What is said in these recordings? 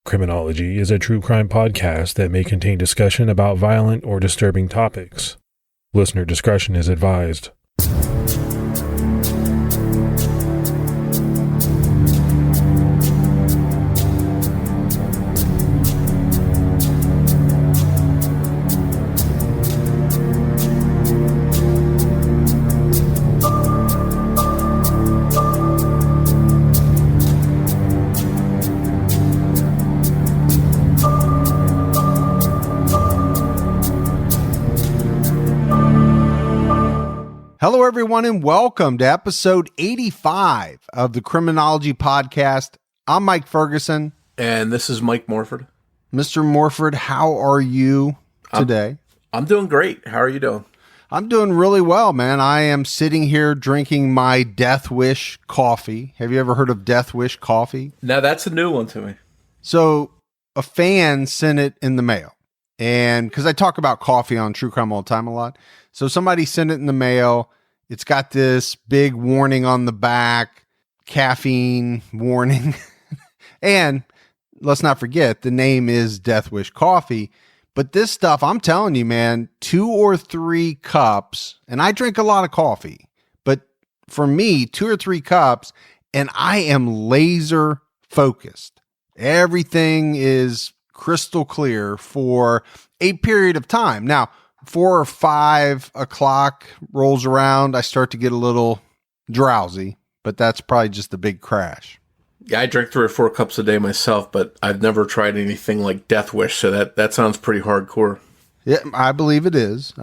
Criminology is a true crime podcast that may contain discussion about violent or disturbing topics. Listener discretion is advised. Hello, everyone, and welcome to episode 85 of the Criminology podcast. I'm Mike Ferguson. And this is Mike Morford. Mr. Morford, how are you today? I'm doing great. How are you doing? I'm doing really well, man. I am sitting here drinking my Death Wish coffee. Have you ever heard of Death Wish coffee? Now, that's a new one to me. So, a fan sent it in the mail. And because I talk about coffee on True Crime all the time a lot. So, somebody sent it in the mail. It's got this big warning on the back, caffeine warning. And let's not forget, the name is Death Wish Coffee. But this stuff, I'm telling you, man, 2 or 3 cups, and I drink a lot of coffee, but for me, 2 or 3 cups, and I am laser focused. Everything is crystal clear for a period of time. Now, 4 or 5 o'clock rolls around, I start to get a little drowsy, but that's probably just a big crash. Yeah, I drink 3 or 4 cups a day myself, but I've never tried anything like Death Wish, so that sounds pretty hardcore. Yeah, I believe it is.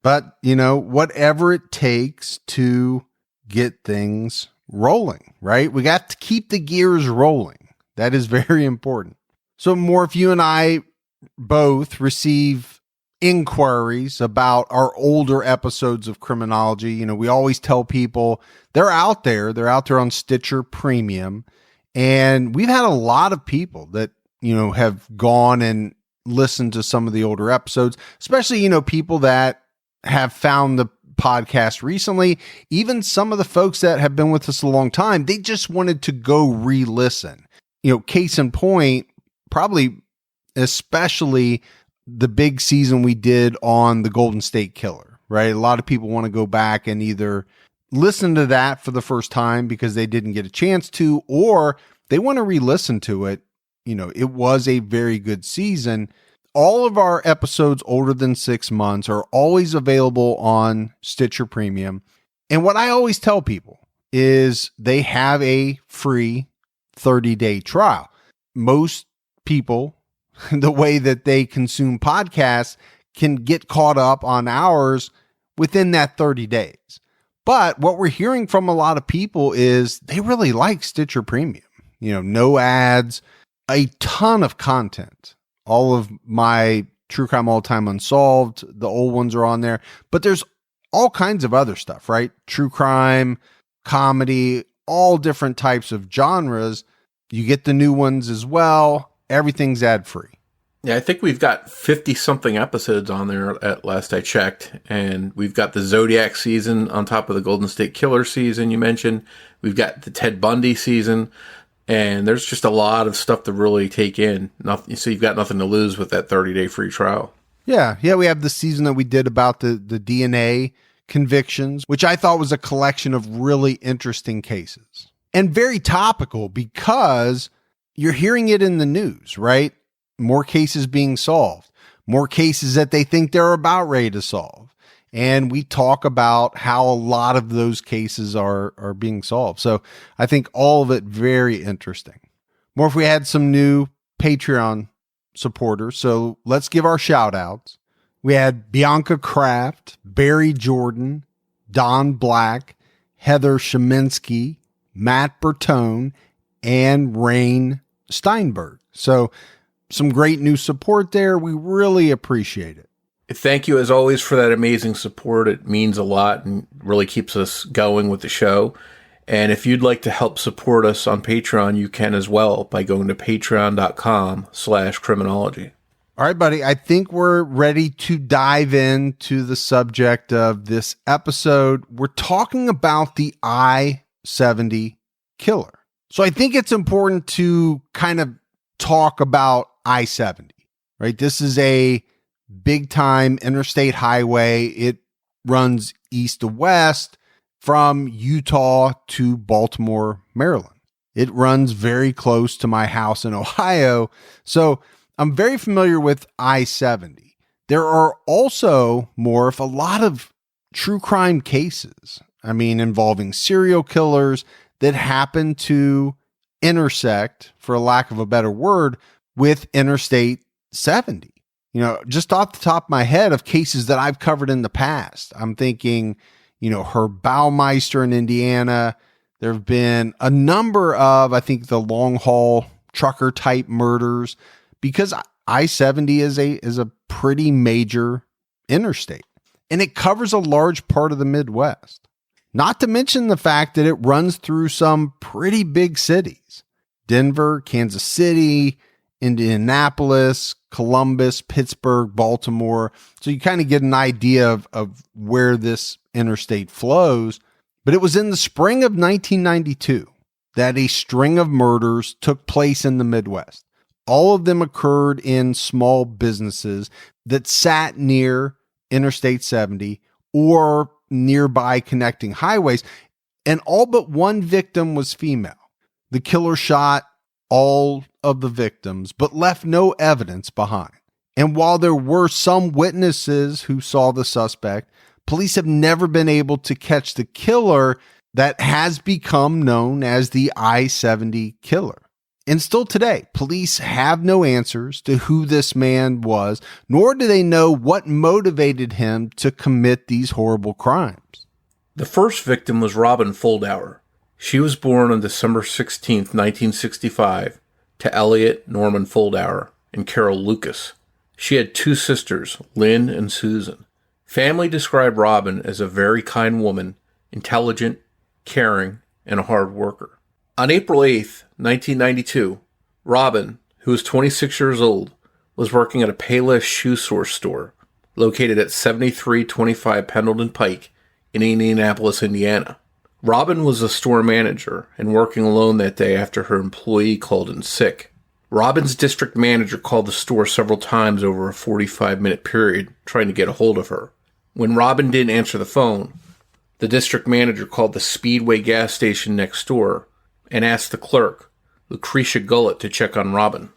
But, you know, whatever it takes to get things rolling, right? We got to keep the gears rolling. That is very important. So, Morf, you and I both receive inquiries about our older episodes of Criminology. You know, we always tell people they're out there on Stitcher Premium. And we've had a lot of people that, you know, have gone and listened to some of the older episodes, especially, you know, people that have found the podcast recently. Even some of the folks that have been with us a long time, they just wanted to go re-listen. You know, case in point, probably especially the big season we did on the Golden State Killer, right? A lot of people want to go back and either listen to that for the first time because they didn't get a chance to, or they want to re-listen to it. You know, it was a very good season. All of our episodes older than 6 months are always available on Stitcher Premium. And what I always tell people is they have a free 30-day trial. Most people, the way that they consume podcasts, can get caught up on ours within that 30 days. But what we're hearing from a lot of people is they really like Stitcher Premium. You know, no ads, a ton of content. All of my True Crime All Time Unsolved, the old ones are on there. But there's all kinds of other stuff, right? True crime, comedy, all different types of genres. You get the new ones as well. Everything's ad-free. Yeah, I think we've got 50-something episodes on there at last I checked. And we've got the Zodiac season on top of the Golden State Killer season you mentioned. We've got the Ted Bundy season. And there's just a lot of stuff to really take in. So you've got nothing to lose with that 30-day free trial. Yeah, we have the season that we did about the DNA convictions, which I thought was a collection of really interesting cases. And very topical because you're hearing it in the news, right? More cases being solved, more cases that they think they're about ready to solve. And we talk about how a lot of those cases are being solved. So I think all of it very interesting. More if we had some new Patreon supporters. So let's give our shout outs. We had Bianca Kraft, Barry Jordan, Don Black, Heather Sheminsky, Matt Bertone, and Rain Steinberg. So some great new support there. We really appreciate it. Thank you, as always, for that amazing support. It means a lot and really keeps us going with the show. And if you'd like to help support us on Patreon, you can as well by going to patreon.com/criminology. All right, buddy. I think we're ready to dive into the subject of this episode. We're talking about the I-70 killer. So I think it's important to kind of talk about I-70, right? This is a big time interstate highway. It runs east to west from Utah to Baltimore, Maryland. It runs very close to my house in Ohio. So I'm very familiar with I-70. There are also, Morf, a lot of true crime cases. I mean, involving serial killers that happen to intersect, for lack of a better word, with Interstate 70. You know, just off the top of my head of cases that I've covered in the past, I'm thinking, Herb Baumeister in Indiana. There have been a number of, I think, the long haul trucker type murders, because I-70 is a pretty major interstate, and it covers a large part of the Midwest. Not to mention the fact that it runs through some pretty big cities: Denver, Kansas City, Indianapolis, Columbus, Pittsburgh, Baltimore. So you kind of get an idea of where this interstate flows. But it was in the spring of 1992 that a string of murders took place in the Midwest. All of them occurred in small businesses that sat near Interstate 70 or nearby connecting highways, and all but one victim was female. The killer shot all of the victims, but left no evidence behind. And while there were some witnesses who saw the suspect, police have never been able to catch the killer that has become known as the I-70 killer. And still today, police have no answers to who this man was, nor do they know what motivated him to commit these horrible crimes. The first victim was Robin Foldauer. She was born on December 16, 1965, to Elliot Norman Foldauer and Carol Lucas. She had two sisters, Lynn and Susan. Family described Robin as a very kind woman, intelligent, caring, and a hard worker. On April 8, 1992, Robin, who was 26 years old, was working at a Payless shoe source store located at 7325 Pendleton Pike in Indianapolis, Indiana. Robin was a store manager and working alone that day after her employee called in sick. Robin's district manager called the store several times over a 45-minute period trying to get a hold of her. When Robin didn't answer the phone, the district manager called the Speedway gas station next door and asked the clerk, Lucretia Gullett, to check on Robin.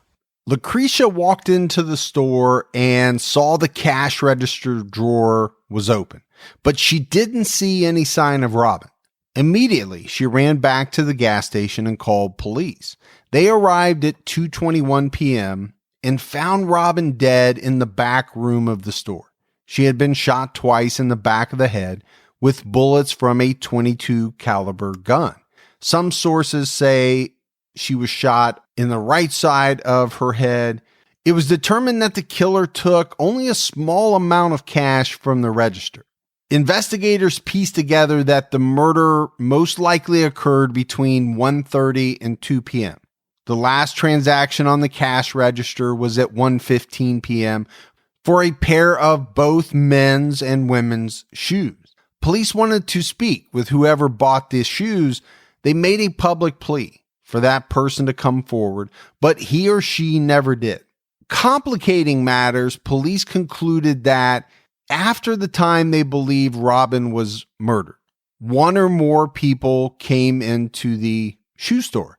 Lucretia walked into the store and saw the cash register drawer was open, but she didn't see any sign of Robin. Immediately, she ran back to the gas station and called police. They arrived at 2:21 p.m. and found Robin dead in the back room of the store. She had been shot twice in the back of the head with bullets from a .22 caliber gun. Some sources say she was shot in the right side of her head. It was determined that the killer took only a small amount of cash from the register. Investigators pieced together that the murder most likely occurred between 1:30 and 2 p.m. The last transaction on the cash register was at 1:15 p.m. for a pair of both men's and women's shoes. Police wanted to speak with whoever bought these shoes. They made a public plea for that person to come forward, but he or she never did. Complicating matters, police concluded that after the time they believe Robin was murdered, one or more people came into the shoe store,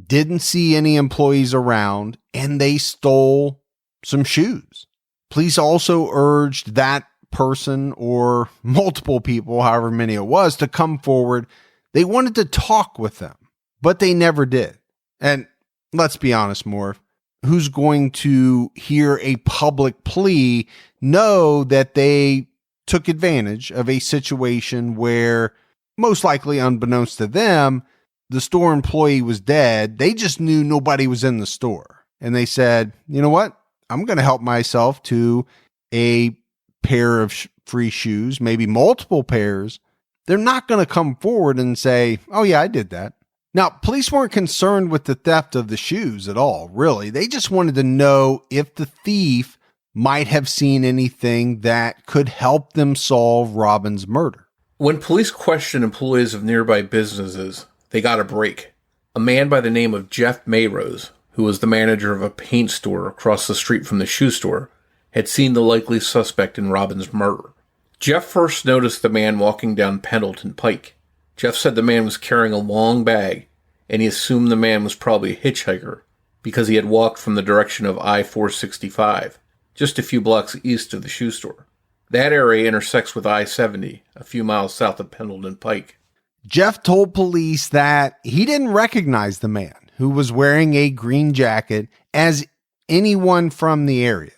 didn't see any employees around, and they stole some shoes. Police also urged that person or multiple people, however many it was, to come forward. They wanted to talk with them, but they never did. And let's be honest, Morf, who's going to hear a public plea know that they took advantage of a situation where, most likely unbeknownst to them, the store employee was dead. They just knew nobody was in the store. And they said, you know what? I'm going to help myself to a pair of free shoes, maybe multiple pairs. They're not going to come forward and say, oh yeah, I did that. Now, police weren't concerned with the theft of the shoes at all, really. They just wanted to know if the thief might have seen anything that could help them solve Robin's murder. When police questioned employees of nearby businesses, they got a break. A man by the name of Jeff Mayrose who was the manager of a paint store across the street from the shoe store, had seen the likely suspect in Robin's murder. Jeff first noticed the man walking down Pendleton Pike. Jeff said the man was carrying a long bag, and he assumed the man was probably a hitchhiker because he had walked from the direction of I-465, just a few blocks east of the shoe store. That area intersects with I-70, a few miles south of Pendleton Pike. Jeff told police that he didn't recognize the man, who was wearing a green jacket, as anyone from the area.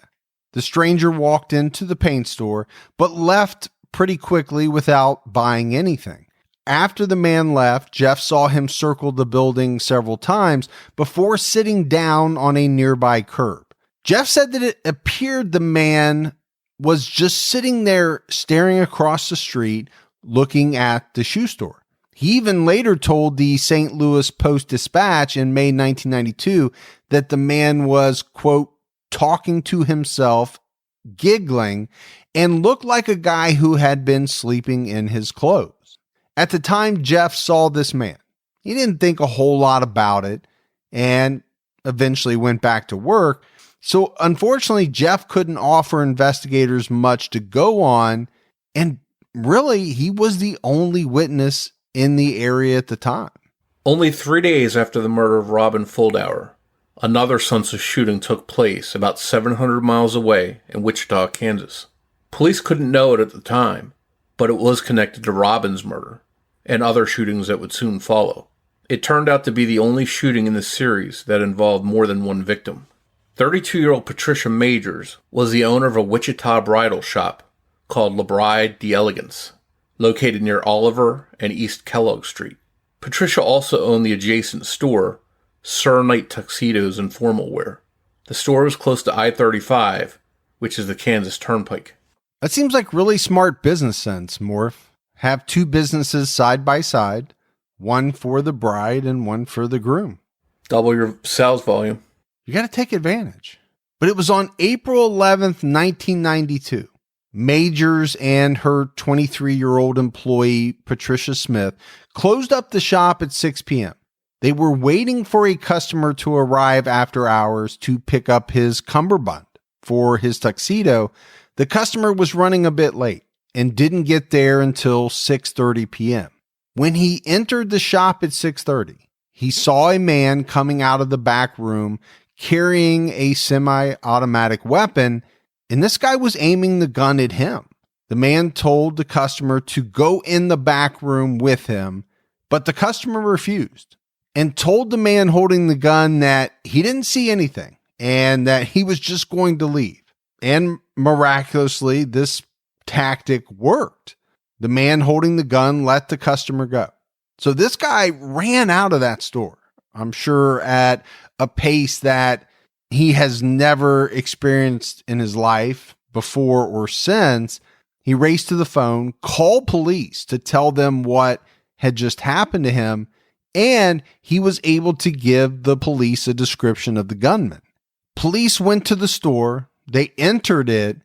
The stranger walked into the paint store, but left pretty quickly without buying anything. After the man left, Jeff saw him circle the building several times before sitting down on a nearby curb. Jeff said that it appeared the man was just sitting there staring across the street, looking at the shoe store. He even later told the St. Louis Post-Dispatch in May 1992 that the man was, quote, talking to himself, giggling, and looked like a guy who had been sleeping in his clothes. At the time Jeff saw this man, he didn't think a whole lot about it and eventually went back to work. So unfortunately, Jeff couldn't offer investigators much to go on, and really, he was the only witness in the area at the time. Only 3 days after the murder of Robin Fuldauer, another senseless shooting took place about 700 miles away in Wichita, Kansas. Police couldn't know it at the time, but it was connected to Robin's murder and other shootings that would soon follow. It turned out to be the only shooting in the series that involved more than one victim. 32-year-old Patricia Majors was the owner of a Wichita bridal shop called La Bride d'Elegance, located near Oliver and East Kellogg Street. Patricia also owned the adjacent store, Sir Knight Tuxedos and Formal Wear. The store was close to I-35, which is the Kansas Turnpike. That seems like really smart business sense, Morf. Have two businesses side by side, one for the bride and one for the groom. Double your sales volume. You got to take advantage. But it was on April 11th, 1992. Majors and her 23-year-old employee, Patricia Smith, closed up the shop at 6 p.m. They were waiting for a customer to arrive after hours to pick up his cummerbund for his tuxedo. The customer was running a bit late and didn't get there until 6:30 p.m. When he entered the shop at 6:30, he saw a man coming out of the back room carrying a semi-automatic weapon, and this guy was aiming the gun at him. The man told the customer to go in the back room with him, but the customer refused and told the man holding the gun that he didn't see anything and that he was just going to leave. And miraculously, this tactic worked. The man holding the gun let the customer go. So this guy ran out of that store, I'm sure at a pace that he has never experienced in his life before or since. He raced to the phone, called police to tell them what had just happened to him, and he was able to give the police a description of the gunman. Police went to the store, they entered it,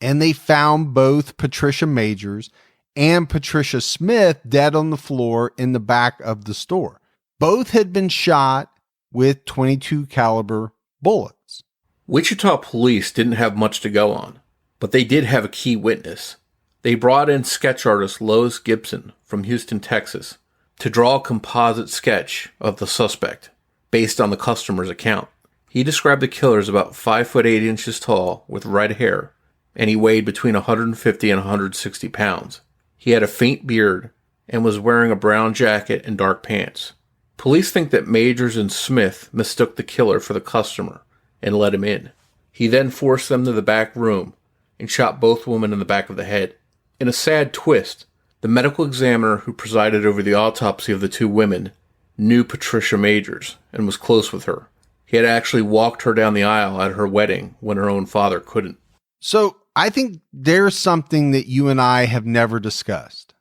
and they found both Patricia Majors and Patricia Smith dead on the floor in the back of the store. Both had been shot with .22 caliber bullets. Wichita police didn't have much to go on, but they did have a key witness. They brought in sketch artist Lois Gibson from Houston, Texas, to draw a composite sketch of the suspect based on the customer's account. He described the killer as about 5 foot 8 inches tall with red hair, and he weighed between 150 and 160 pounds. He had a faint beard and was wearing a brown jacket and dark pants. Police think that Majors and Smith mistook the killer for the customer and let him in. He then forced them to the back room and shot both women in the back of the head. In a sad twist, the medical examiner who presided over the autopsy of the two women knew Patricia Majors and was close with her. He had actually walked her down the aisle at her wedding when her own father couldn't. So I think there's something that you and I have never discussed.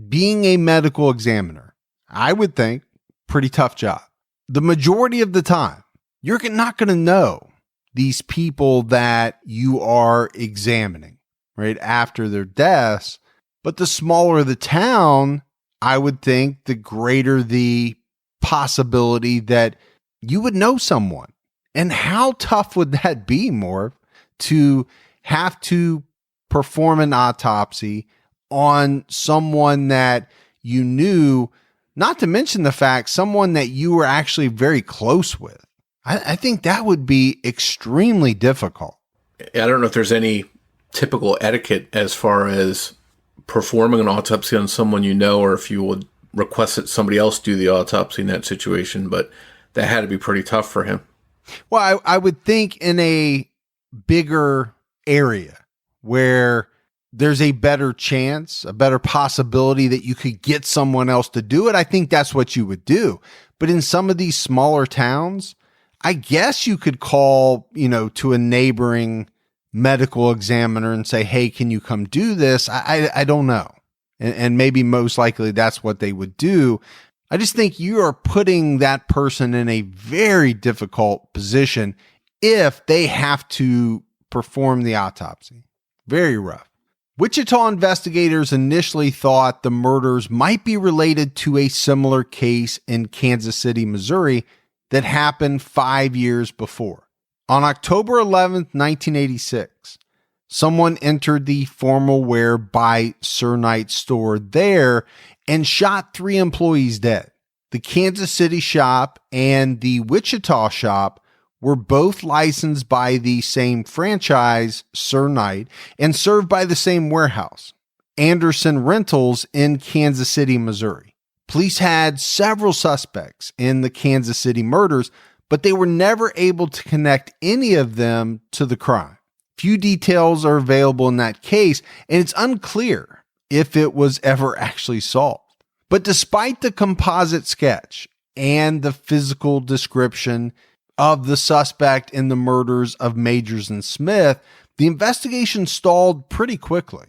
Being a medical examiner, I would think, pretty tough job. The majority of the time, you're not going to know these people that you are examining right after their deaths. But the smaller the town, I would think the greater the possibility that you would know someone And how tough would that be, Morph, to have to perform an autopsy on someone that you knew, not to mention the fact someone that you were actually very close with? I think that would be extremely difficult. I don't know if there's any typical etiquette as far as performing an autopsy on someone you know, or if you would request that somebody else do the autopsy in that situation, but that had to be pretty tough for him. Well, I would think in a bigger area where there's a better chance, a better possibility that you could get someone else to do it, I think that's what you would do. But in some of these smaller towns, I guess you could call, to a neighboring medical examiner and say, hey, can you come do this? I don't know. And maybe most likely that's what they would do. I just think you are putting that person in a very difficult position if they have to perform the autopsy. Very rough. Wichita investigators initially thought the murders might be related to a similar case in Kansas City, Missouri that happened 5 years before. On October 11th, 1986, someone entered the formal wear by Sir Knight store there and shot 3 employees dead. The Kansas City shop and the Wichita shop were both licensed by the same franchise, Sir Knight, and served by the same warehouse, Anderson Rentals in Kansas City, Missouri. Police had several suspects in the Kansas City murders, but they were never able to connect any of them to the crime. Few details are available in that case, and it's unclear if it was ever actually solved. But despite the composite sketch and the physical description of the suspect in the murders of Majors and Smith, the investigation stalled pretty quickly.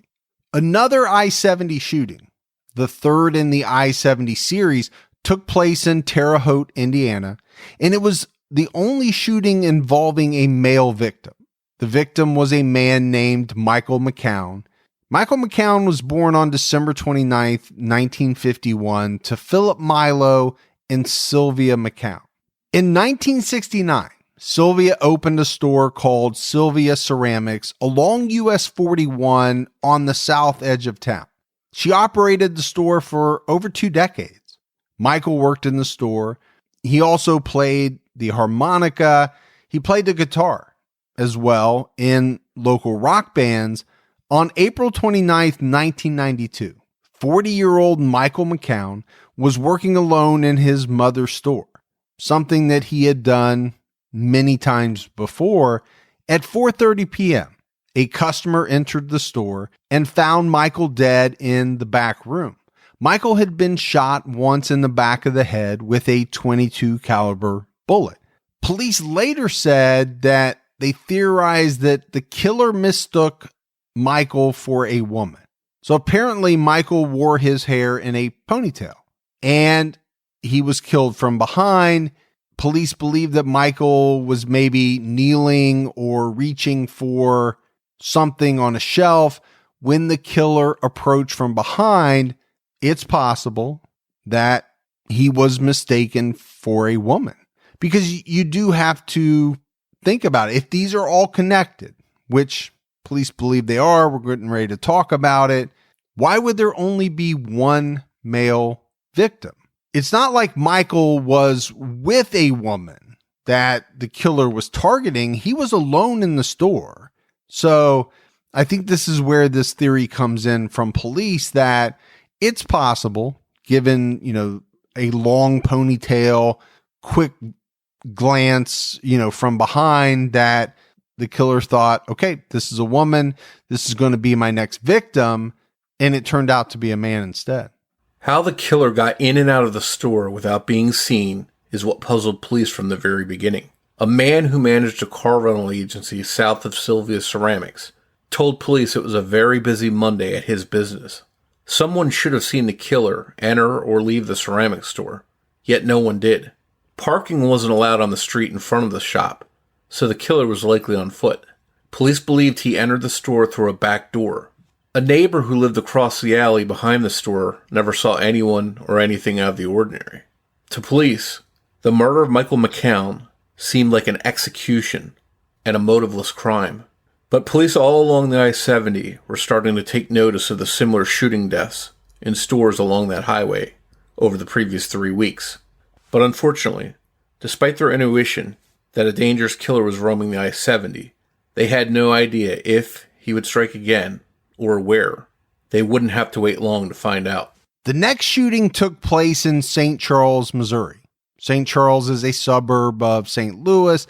Another I-70 shooting, the third in the I-70 series, took place in Terre Haute, Indiana, and it was the only shooting involving a male victim. The victim was a man named Michael McCown. Michael McCown was born on December 29th, 1951, to Philip Milo and Sylvia McCown. In 1969, Sylvia opened a store called Sylvia Ceramics along US 41 on the south edge of town. She operated the store for over 2 decades. Michael worked in the store. He also played the harmonica. He played the guitar as well in local rock bands. On April 29th, 1992, 40-year-old Michael McCown was working alone in his mother's store, something that he had done many times before. At 4:30 p.m., a customer entered the store and found Michael dead in the back room. Michael had been shot once in the back of the head with a .22 caliber bullet. Police later said that they theorized that the killer mistook Michael for a woman. So apparently Michael wore his hair in a ponytail and he was killed from behind. Police believe that Michael was maybe kneeling or reaching for something on a shelf when the killer approached from behind. It's possible that he was mistaken for a woman, because you do have to think about it. If these are all connected, which police believe they are, we're getting ready to talk about it, why would there only be one male victim? It's not like Michael was with a woman that the killer was targeting. He was alone in the store. So I think this is where this theory comes in from police, that it's possible, given, a long ponytail, quick glance, from behind, that the killer thought, okay, this is a woman. This is going to be my next victim. And it turned out to be a man instead. How the killer got in and out of the store without being seen is what puzzled police from the very beginning. A man who managed a car rental agency south of Sylvia Ceramics told police it was a very busy Monday at his business. Someone should have seen the killer enter or leave the ceramics store, yet no one did. Parking wasn't allowed on the street in front of the shop, so the killer was likely on foot. Police believed he entered the store through a back door. A neighbor who lived across the alley behind the store never saw anyone or anything out of the ordinary. To police, the murder of Michael McCown seemed like an execution and a motiveless crime. But police all along the I-70 were starting to take notice of the similar shooting deaths in stores along that highway over the previous 3 weeks. But unfortunately, despite their intuition that a dangerous killer was roaming the I-70, they had no idea if he would strike again or where. They wouldn't have to wait long to find out. The next shooting took place in St. Charles, Missouri. St. Charles is a suburb of St. Louis.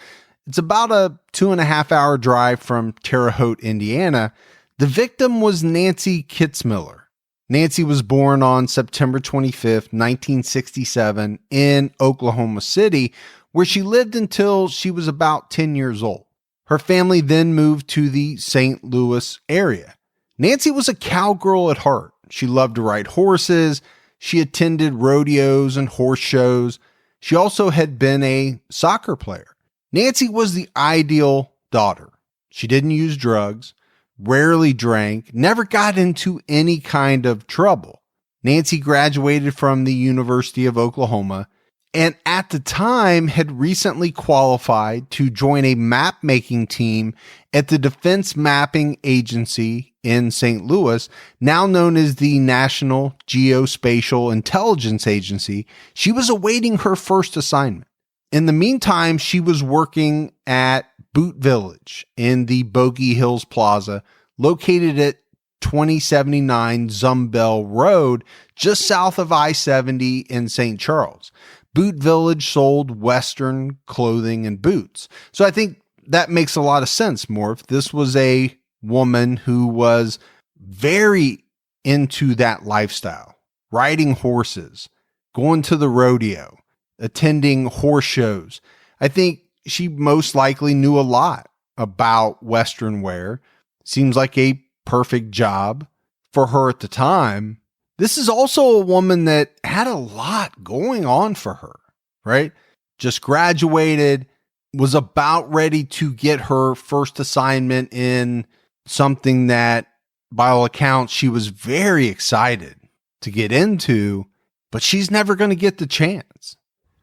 It's about a 2.5-hour drive from Terre Haute, Indiana. The victim was Nancy Kitzmiller. Nancy was born on September 25th, 1967 in Oklahoma City, where she lived until she was about 10 years old. Her family then moved to the St. Louis area. Nancy was a cowgirl at heart. She loved to ride horses. She attended rodeos and horse shows. She also had been a soccer player. Nancy was the ideal daughter. She didn't use drugs, rarely drank, never got into any kind of trouble. Nancy graduated from the University of Oklahoma and at the time had recently qualified to join a map-making team at the Defense Mapping Agency in St. Louis, now known as the National Geospatial Intelligence Agency. She was awaiting her first assignment. In the meantime, she was working at Boot Village in the Bogey Hills Plaza, located at 2079 Zumbell Road, just south of I-70 in St. Charles. Boot Village sold Western clothing and boots. So I think that makes a lot of sense, Morf. This was a woman who was very into that lifestyle, riding horses, going to the rodeo, attending horse shows. I think she most likely knew a lot about Western wear. Seems like a perfect job for her at the time. This is also a woman that had a lot going on for her, right? Just graduated, was about ready to get her first assignment in something that, by all accounts, she was very excited to get into, but she's never going to get the chance.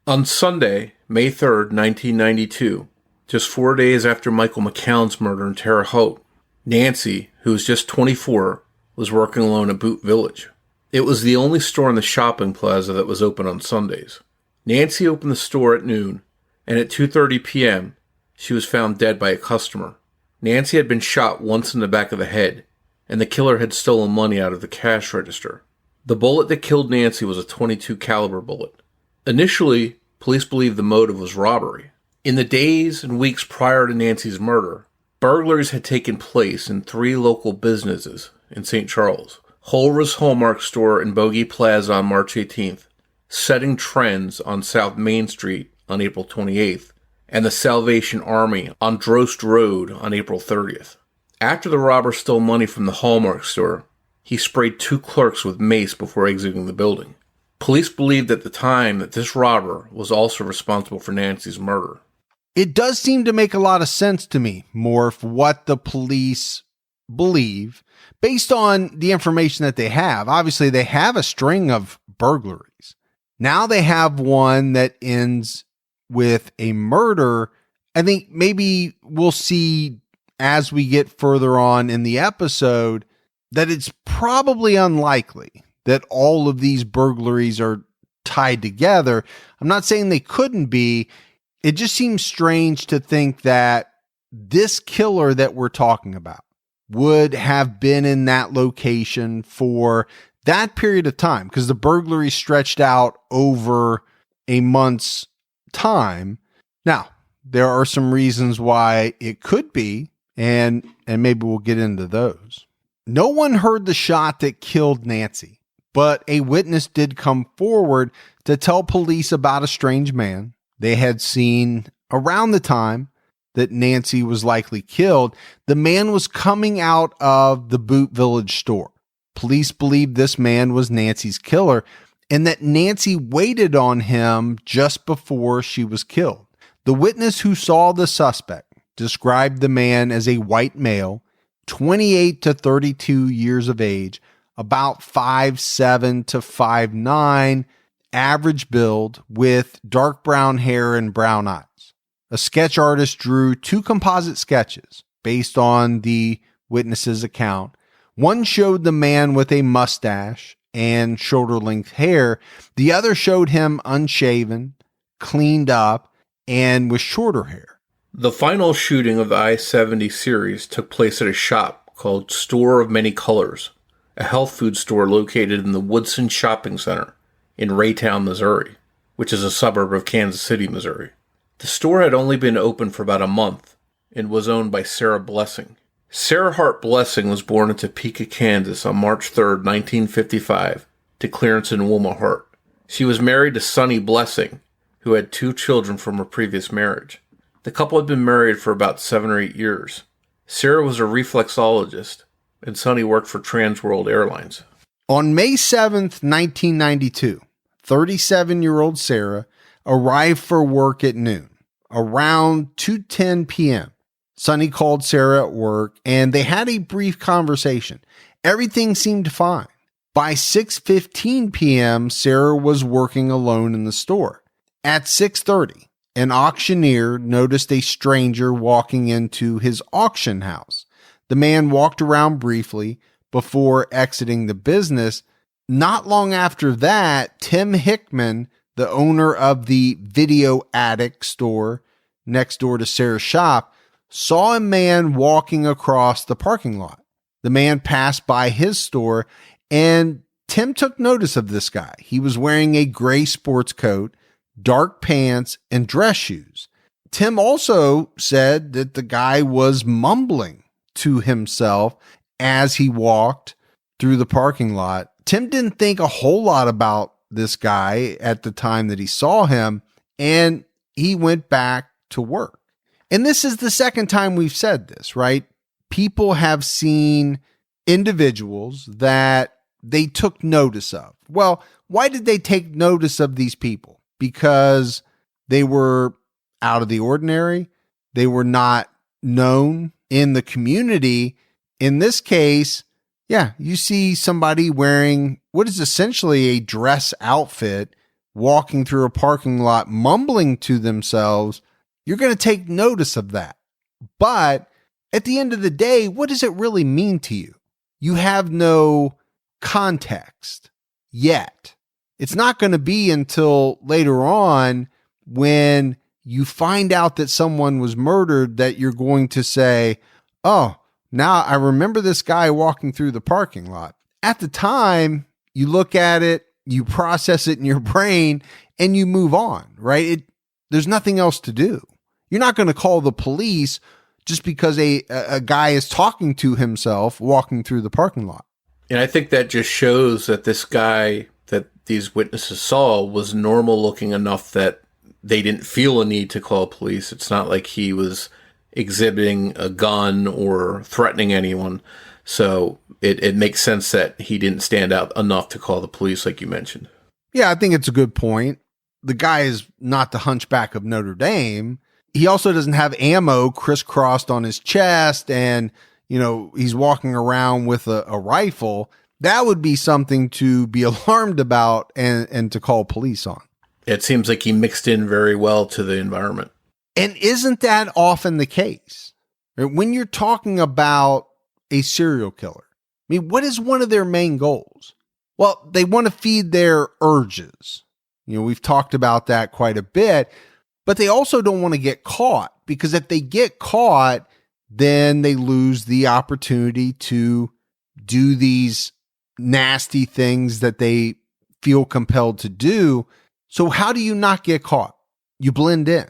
On Sunday, May 3rd, 1992, just 4 days after Michael McCown's murder in Terre Haute, Nancy, who was just 24, was working alone at Boot Village. It was the only store in the shopping plaza that was open on Sundays. Nancy opened the store at noon, and at 2:30 p.m., she was found dead by a customer. Nancy had been shot once in the back of the head, and the killer had stolen money out of the cash register. The bullet that killed Nancy was a .22 caliber bullet. Initially, police believed the motive was robbery. In the days and weeks prior to Nancy's murder, burglaries had taken place in 3 local businesses in St. Charles. Holra's Hallmark store in Bogey Plaza on March 18th, Setting Trends on South Main Street on April 28th, and the Salvation Army on Drost Road on April 30th. After the robber stole money from the Hallmark store, he sprayed 2 clerks with mace before exiting the building. Police believed at the time that this robber was also responsible for Nancy's murder. It does seem to make a lot of sense to me, Morph, what the police believe based on the information that they have. Obviously, they have a string of burglaries. Now they have one that ends with a murder. I think maybe we'll see as we get further on in the episode that it's probably unlikely that all of these burglaries are tied together. I'm not saying they couldn't be. It just seems strange to think that this killer that we're talking about would have been in that location for that period of time, because the burglary stretched out over a month's time. Now, there are some reasons why it could be, and maybe we'll get into those. No one heard the shot that killed Nancy, but a witness did come forward to tell police about a strange man they had seen around the time that Nancy was likely killed. The man was coming out of the Boot Village store. Police believed this man was Nancy's killer and that Nancy waited on him just before she was killed. The witness who saw the suspect described the man as a white male, 28 to 32 years of age, about 5'7" to 5'9", average build with dark brown hair and brown eyes. a sketch artist drew 2 composite sketches based on the witness's account. One showed the man with a mustache and shoulder-length hair. The other showed him unshaven, cleaned up, and with shorter hair. The final shooting of the I-70 series took place at a shop called Store of Many Colors, a health food store located in the Woodson Shopping Center in Raytown, Missouri, which is a suburb of Kansas City, Missouri. The store had only been open for about a month and was owned by Sarah Blessing. Sarah Hart Blessing was born in Topeka, Kansas on March 3, 1955, to Clarence and Wilma Hart. She was married to Sonny Blessing, who had 2 children from a previous marriage. The couple had been married for about 7 or 8 years. Sarah was a reflexologist, and Sonny worked for Trans World Airlines. On May 7th, 1992, 37-year-old Sarah arrived for work at noon. Around 2:10 p.m., Sonny called Sarah at work, and they had a brief conversation. Everything seemed fine. By 6:15 p.m., Sarah was working alone in the store. At 6:30, an auctioneer noticed a stranger walking into his auction house. The man walked around briefly before exiting the business. Not long after that, Tim Hickman, the owner of the Video Attic store next door to Sarah's shop, saw a man walking across the parking lot. The man passed by his store, and Tim took notice of this guy. He was wearing a gray sports coat, dark pants, and dress shoes. Tim also said that the guy was mumbling to himself as he walked through the parking lot. Tim didn't think a whole lot about this guy at the time that he saw him, and he went back to work. And this is the second time we've said this, right? People have seen individuals that they took notice of. Well, why did they take notice of these people? Because they were out of the ordinary. They were not known in the community. In this case, yeah, you see somebody wearing what is essentially a dress outfit, walking through a parking lot, mumbling to themselves. You're going to take notice of that. But at the end of the day, what does it really mean to you? You have no context yet. It's not going to be until later on when you find out that someone was murdered that you're going to say, oh, now I remember this guy walking through the parking lot. At the time, you look at it, you process it in your brain, and you move on, right? There's nothing else to do. You're not going to call the police just because a guy is talking to himself walking through the parking lot. And I think that just shows that this guy that these witnesses saw was normal looking enough that they didn't feel a need to call police. It's not like he was exhibiting a gun or threatening anyone. So it makes sense that he didn't stand out enough to call the police, like you mentioned. Yeah, I think it's a good point. The guy is not the Hunchback of Notre Dame. He also doesn't have ammo crisscrossed on his chest, and, you know, he's walking around with a rifle. That would be something to be alarmed about and to call police on. It seems like he mixed in very well to the environment. And isn't that often the case? When you're talking about a serial killer, I mean, what is one of their main goals? Well, they want to feed their urges. You know, we've talked about that quite a bit, but they also don't want to get caught, because if they get caught, then they lose the opportunity to do these nasty things that they feel compelled to do. So how do you not get caught? You blend in.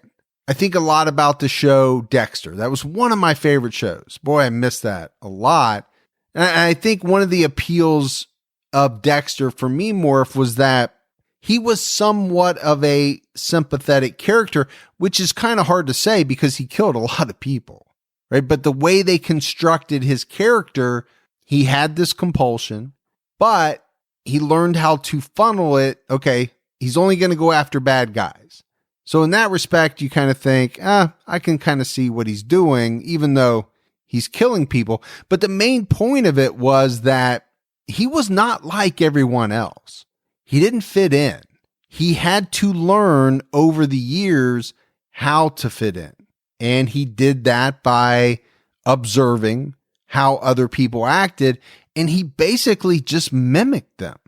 I think a lot about the show Dexter. That was one of my favorite shows. Boy, I miss that a lot. And I think one of the appeals of Dexter for me, Morf, was that he was somewhat of a sympathetic character, which is kind of hard to say because he killed a lot of people, right? But the way they constructed his character, he had this compulsion, but he learned how to funnel it. Okay, he's only going to go after bad guys. So in that respect, you kind of think, I can kind of see what he's doing, even though he's killing people. But the main point of it was that he was not like everyone else. He didn't fit in. He had to learn over the years how to fit in. And he did that by observing how other people acted, and he basically just mimicked them.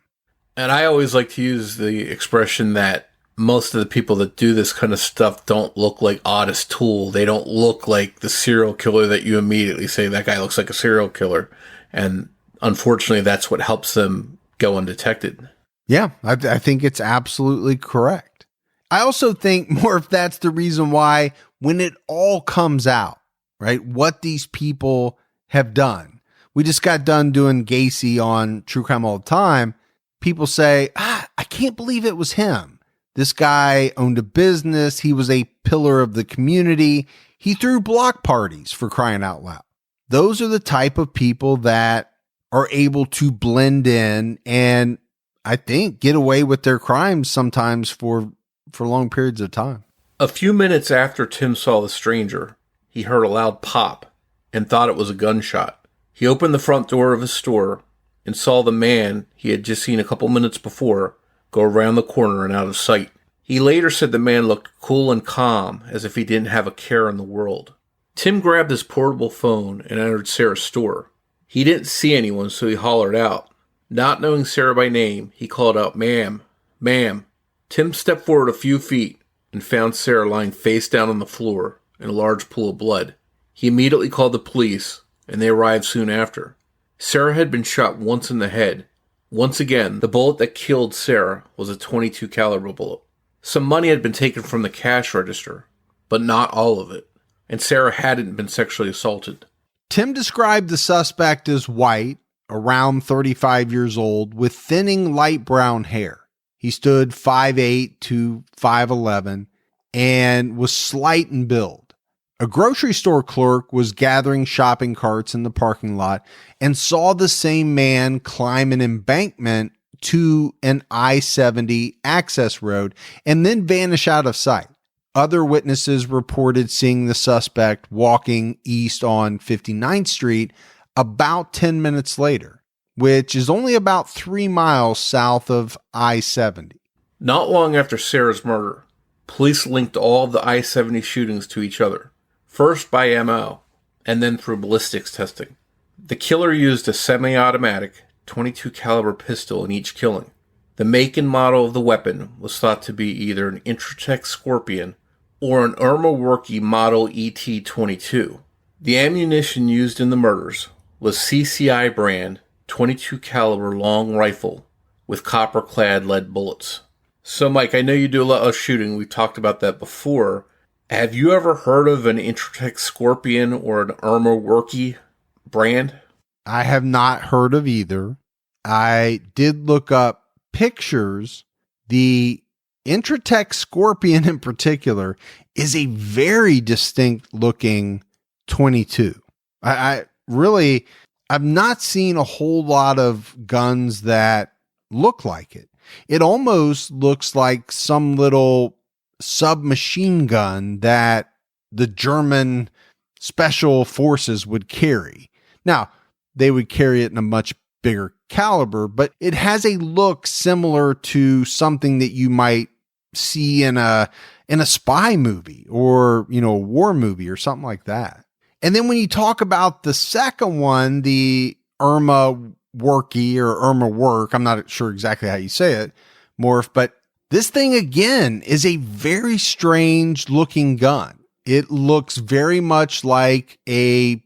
And I always like to use the expression that most of the people that do this kind of stuff don't look like Otis Toole. They don't look like the serial killer that you immediately say, that guy looks like a serial killer. And unfortunately, that's what helps them go undetected. Yeah, I think it's absolutely correct. I also think, Morf, that's the reason why when it all comes out, right, what these people have done. We just got done doing Gacy on True Crime All the Time. People say, I can't believe it was him. This guy owned a business. He was a pillar of the community. He threw block parties, for crying out loud. Those are the type of people that are able to blend in and I think get away with their crimes sometimes for long periods of time. A few minutes after Tim saw the stranger, he heard a loud pop and thought it was a gunshot. He opened the front door of his store and saw the man he had just seen a couple minutes before go around the corner and out of sight. He later said the man looked cool and calm, as if he didn't have a care in the world. Tim grabbed his portable phone and entered Sarah's store. He didn't see anyone, so he hollered out. Not knowing Sarah by name, he called out, "Ma'am, ma'am." Tim stepped forward a few feet and found Sarah lying face down on the floor in a large pool of blood. He immediately called the police, and they arrived soon after. Sarah had been shot once in the head. Once again, the bullet that killed Sarah was a .22 caliber bullet. Some money had been taken from the cash register, but not all of it, and Sarah hadn't been sexually assaulted. Tim described the suspect as white, around 35 years old, with thinning light brown hair. He stood 5'8" to 5'11" and was slight in build. A grocery store clerk was gathering shopping carts in the parking lot and saw the same man climb an embankment to an I-70 access road and then vanish out of sight. Other witnesses reported seeing the suspect walking east on 59th Street about 10 minutes later, which is only about 3 miles south of I-70. Not long after Sarah's murder, police linked all of the I-70 shootings to each other, first by MO, and then through ballistics testing. The killer used a semi-automatic .22 caliber pistol in each killing. The make and model of the weapon was thought to be either an Interstate Scorpion or an Irma Werke model ET-22. The ammunition used in the murders was CCI brand .22 caliber long rifle with copper-clad lead bullets. So, Mike, I know you do a lot of shooting. We've talked about that before. Have you ever heard of an Interstate Scorpion or an Irma Werke brand? I have not heard of either. I did look up pictures. The Interstate Scorpion in particular is a very distinct looking .22. I've not seen a whole lot of guns that look like it. It almost looks like some little submachine gun that the German special forces would carry. Now, they would carry it in a much bigger caliber, but it has a look similar to something that you might see in a spy movie or, a war movie or something like that. And then when you talk about the second one, the Irma Werke or Irma Werke, I'm not sure exactly how you say it, Morph, but this thing again is a very strange looking gun. It looks very much like a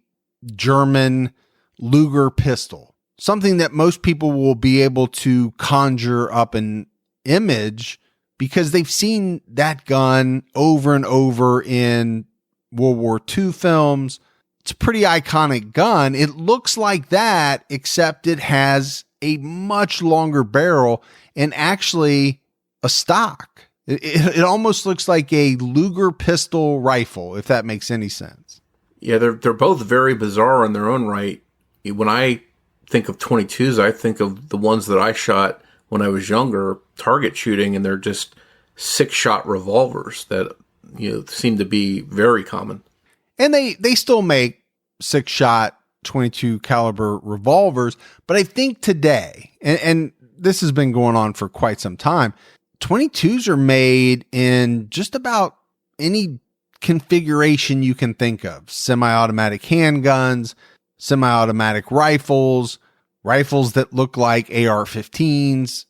German Luger pistol, something that most people will be able to conjure up an image because they've seen that gun over and over in World War II films. It's a pretty iconic gun. It looks like that, except it has a much longer barrel and actually a stock. It almost looks like a Luger pistol rifle, if that makes any sense. Yeah, they're both very bizarre in their own right. When I think of .22s, I think of the ones that I shot when I was younger, target shooting, and they're just 6-shot revolvers that seem to be very common. And they still make 6-shot .22 caliber revolvers, but I think today, and this has been going on for quite some time, .22s are made in just about any configuration you can think of. Semi-automatic handguns, semi-automatic rifles, rifles that look like AR-15s.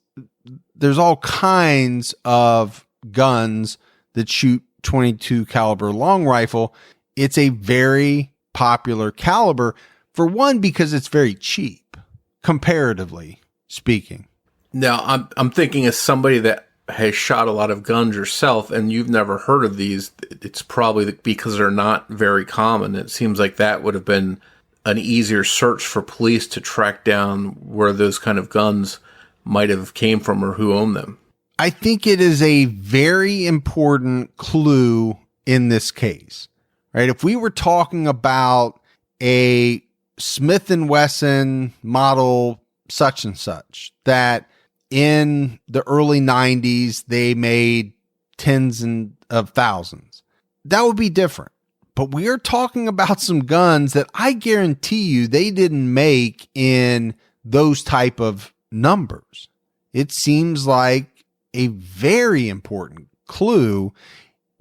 There's all kinds of guns that shoot 22 caliber long rifle. It's a very popular caliber, for one, because it's very cheap, comparatively speaking. Now, I'm thinking as somebody that has shot a lot of guns yourself and you've never heard of these, it's probably because they're not very common. It seems like that would have been an easier search for police to track down where those kind of guns might have came from or who owned them. I think it is a very important clue in this case, right? If we were talking about a Smith & Wesson model such and such that in the early 90s they made tens of thousands, that would be different. But we are talking about some guns that I guarantee you they didn't make in those type of numbers. It seems like a very important clue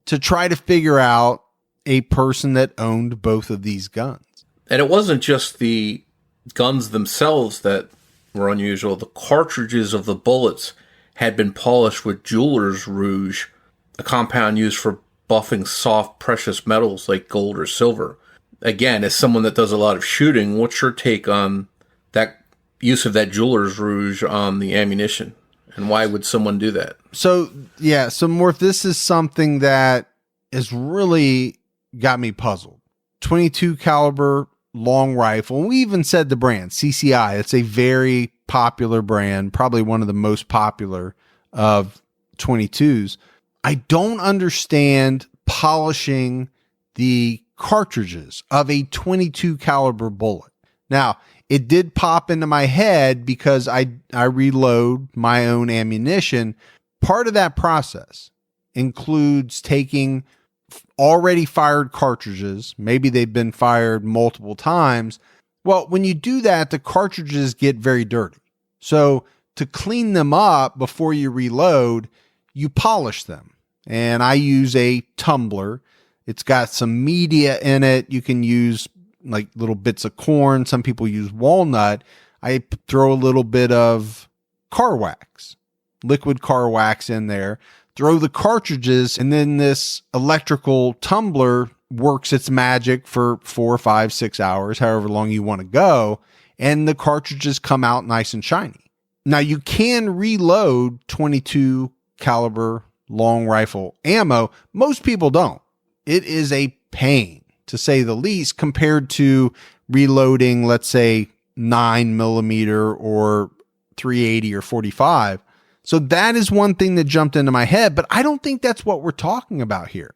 to try to figure out a person that owned both of these guns. And it wasn't just the guns themselves that were unusual. The cartridges of the bullets had been polished with jeweler's rouge, a compound used for buffing soft precious metals like gold or silver. Again, as someone that does a lot of shooting, what's your take on that use of that jeweler's rouge on the ammunition? And why would someone do that? So Morf, this is something that has really got me puzzled. 22 caliber long rifle. And we even said the brand, CCI. It's a very popular brand, probably one of the most popular of 22s. I don't understand polishing the cartridges of a 22 caliber bullet. Now, it did pop into my head because I reload my own ammunition. Part of that process includes taking already fired cartridges. Maybe they've been fired multiple times. Well, when you do that, the cartridges get very dirty. So to clean them up before you reload, you polish them. And I use a tumbler. It's got some media in it. You can use like little bits of corn. Some people use walnut. I throw a little bit of car wax, liquid car wax in there, throw the cartridges, and then this electrical tumbler works its magic for 4, 5, 6 hours, however long you want to go. And the cartridges come out nice and shiny. Now you can reload 22 caliber long rifle ammo. Most people don't. It is a pain, to say the least, compared to reloading, let's say 9mm or 380 or 45. So that is one thing that jumped into my head, but I don't think that's what we're talking about here.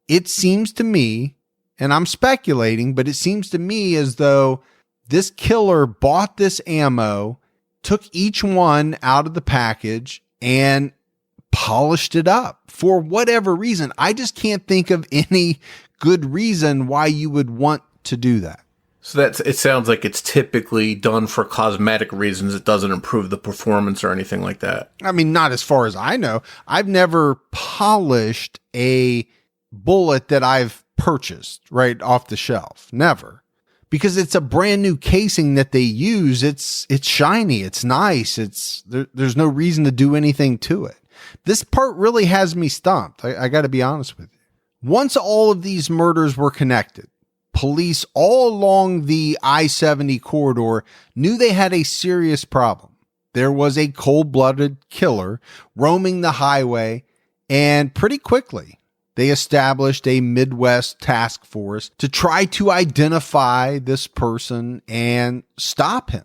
It seems to me, and I'm speculating, but it seems to me as though this killer bought this ammo, took each one out of the package, and polished it up for whatever reason. I just can't think of any good reason why you would want to do that. So it sounds like it's typically done for cosmetic reasons. It doesn't improve the performance or anything like that. I mean, not as far as I know. I've never polished a bullet that I've purchased right off the shelf. Never. Because it's a brand new casing that they use. It's shiny. It's nice. There's no reason to do anything to it. This part really has me stumped. I got to be honest with you. Once all of these murders were connected, police all along the I-70 corridor knew they had a serious problem. There was a cold-blooded killer roaming the highway, and pretty quickly they established a Midwest task force to try to identify this person and stop him.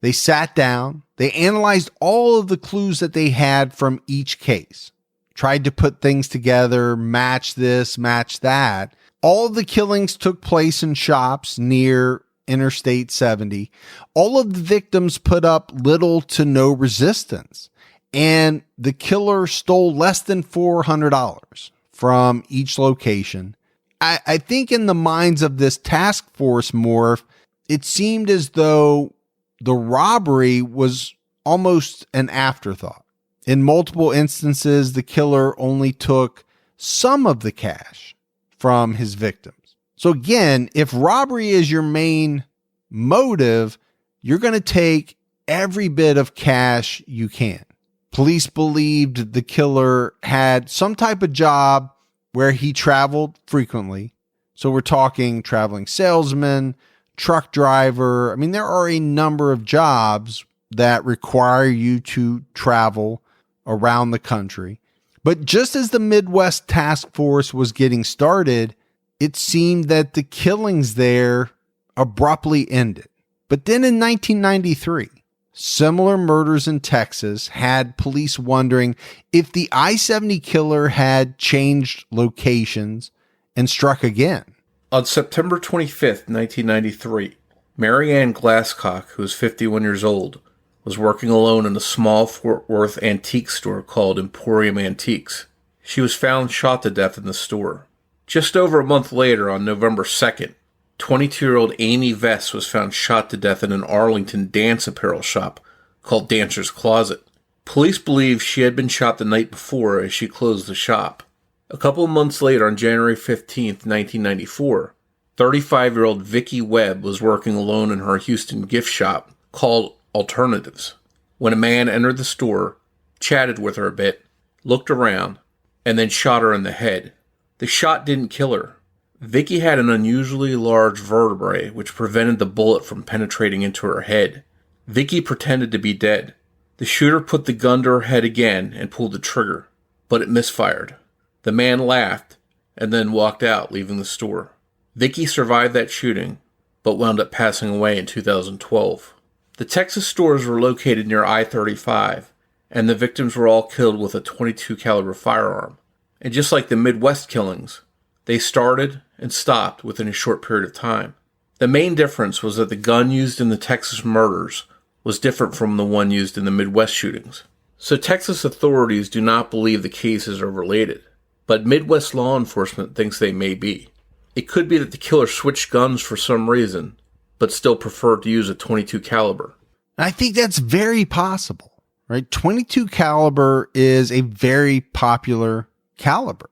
They sat down, they analyzed all of the clues that they had from each case, tried to put things together, match this, match that. All of the killings took place in shops near Interstate 70. All of the victims put up little to no resistance, and the killer stole less than $400 from each location. I think in the minds of this task force, Morph, it seemed as though the robbery was almost an afterthought. In multiple instances, the killer only took some of the cash from his victims. So again, if robbery is your main motive, you're going to take every bit of cash you can. Police believed the killer had some type of job where he traveled frequently. So we're talking traveling salesman, truck driver. I mean, there are a number of jobs that require you to travel around the country. But just as the Midwest Task Force was getting started, it seemed that the killings there abruptly ended. But then in 1993, similar murders in Texas had police wondering if the I-70 killer had changed locations and struck again. On September 25th, 1993, Mary Ann Glasscock, who was 51 years old, was working alone in a small Fort Worth antique store called Emporium Antiques. She was found shot to death in the store. Just over a month later, on November 2nd, 22-year-old Amy Vess was found shot to death in an Arlington dance apparel shop called Dancer's Closet. Police believe she had been shot the night before as she closed the shop. A couple of months later, on January 15th, 1994, 35-year-old Vicki Webb was working alone in her Houston gift shop called Alternatives when a man entered the store, chatted with her a bit, looked around, and then shot her in the head. The shot didn't kill her. Vicki had an unusually large vertebrae which prevented the bullet from penetrating into her head. Vicki pretended to be dead. The shooter put the gun to her head again and pulled the trigger, but it misfired. The man laughed and then walked out, leaving the store. Vicki survived that shooting, but wound up passing away in 2012. The Texas stores were located near I-35, and the victims were all killed with a .22 caliber firearm. And just like the Midwest killings, they started and stopped within a short period of time. The main difference was that the gun used in the Texas murders was different from the one used in the Midwest shootings. So Texas authorities do not believe the cases are related, but Midwest law enforcement thinks they may be. It could be that the killer switched guns for some reason, but still preferred to use a .22 caliber. I think that's very possible, right? .22 caliber is a very popular caliber.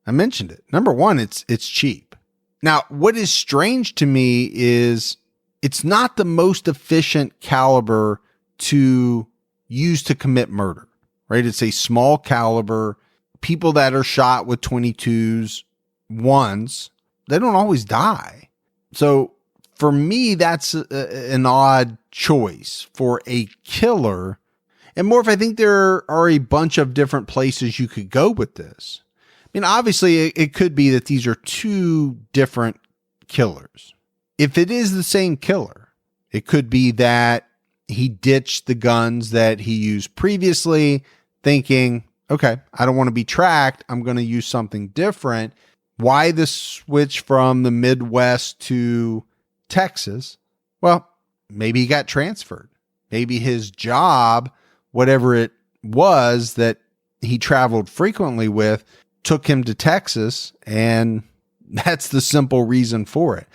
I mentioned it. Number one, it's cheap. Now, what is strange to me is it's not the most efficient caliber to use to commit murder, right? It's a small caliber. People that are shot with .22s once, they don't always die. So for me, that's an odd choice for a killer. And Morf, I think there are a bunch of different places you could go with this. I mean, obviously, it could be that these are two different killers. If it is the same killer, it could be that he ditched the guns that he used previously, thinking, okay, I don't want to be tracked. I'm going to use something different. Why the switch from the Midwest to Texas? Well, maybe he got transferred. Maybe his job, whatever it was that he traveled frequently with, took him to Texas, and that's the simple reason for it.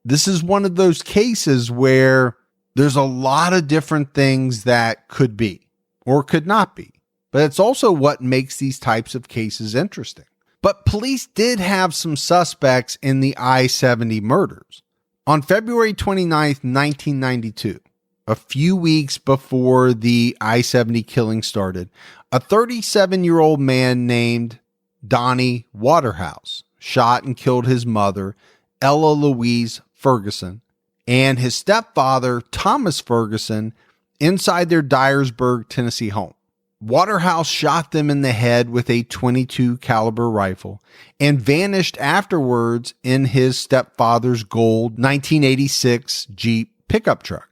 This is one of those cases where there's a lot of different things that could be or could not be, but it's also what makes these types of cases interesting. But police did have some suspects in the I-70 murders. On February 29th, 1992, a few weeks before the I-70 killing started, a 37-year-old man named Donnie Waterhouse shot and killed his mother, Ella Louise Ferguson, and his stepfather, Thomas Ferguson, inside their Dyersburg, Tennessee home. Waterhouse shot them in the head with a .22 caliber rifle and vanished afterwards in his stepfather's gold 1986 Jeep pickup truck.